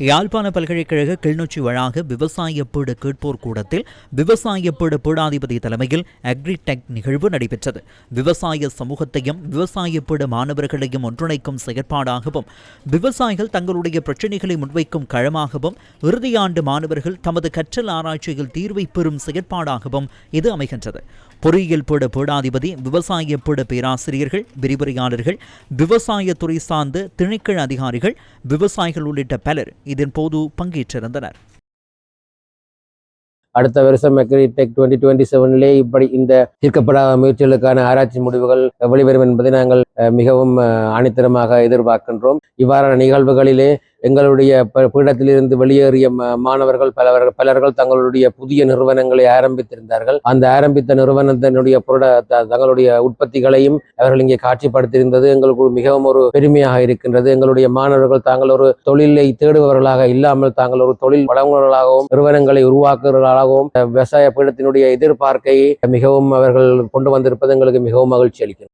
யாழ்ப்பாண பல்கலைக்கழக கிளிநொச்சி வளாக விவசாய பீடு கேட்போர் கூடத்தில் விவசாய பீடு பீடாதிபதி தலைமையில் அக்ரிடெக் நிகழ்வு நடைபெற்றது. விவசாய சமூகத்தையும் விவசாய பீடு மாணவர்களையும் ஒன்றிணைக்கும் செயற்பாடாகவும் விவசாயிகள் தங்களுடைய பிரச்சினைகளை முன்வைக்கும் களமாகவும் இறுதியாண்டு மாணவர்கள் தமது கற்றல் ஆராய்ச்சியில் தீர்வை பெறும் செயற்பாடாகவும் இது அமைகின்றது. பொறியியல் பீட பீடாதிபதி, விவசாய பீட பேராசிரியர்கள், விரிவுரையாளர்கள், விவசாயத்துறை சார்ந்த திணைக்கள அதிகாரிகள், விவசாயிகள் உள்ளிட்ட பலர் இதன்போது பங்கேற்றிருந்தனர். அடுத்த வருஷம் அக்ரிடெக் 2027 இப்படி இந்த தீர்க்கப்படாத முயற்சிகளுக்கான ஆராய்ச்சி முடிவுகள் வெளிவரும் என்பதை நாங்கள் மிகவும் ஆணித்தரமாக எதிர்பார்க்கின்றோம். இவ்வாறான நிகழ்வுகளிலே எங்களுடைய பீடத்திலிருந்து வெளியேறிய மாணவர்கள் பலர்கள் தங்களுடைய புதிய நிறுவனங்களை ஆரம்பித்திருந்தார்கள். அந்த ஆரம்பித்த நிறுவனத்தினுடைய தங்களுடைய உற்பத்திகளையும் அவர்கள் இங்கே காட்சிப்படுத்தியிருந்தது எங்களுக்கு மிகவும் ஒரு பெருமையாக இருக்கின்றது. எங்களுடைய மாணவர்கள் தாங்கள் ஒரு தொழிலை தேடுபவர்களாக இல்லாமல் தாங்கள் ஒரு தொழில் வழங்குநர்களாகவும் நிறுவனங்களை உருவாக்குவர்களாகவும் விவசாய பீடத்தினுடைய எதிர்பார்ப்பை மிகவும் அவர்கள் கொண்டு வந்திருப்பது எங்களுக்கு மிகவும் மகிழ்ச்சி அளிக்கிறது.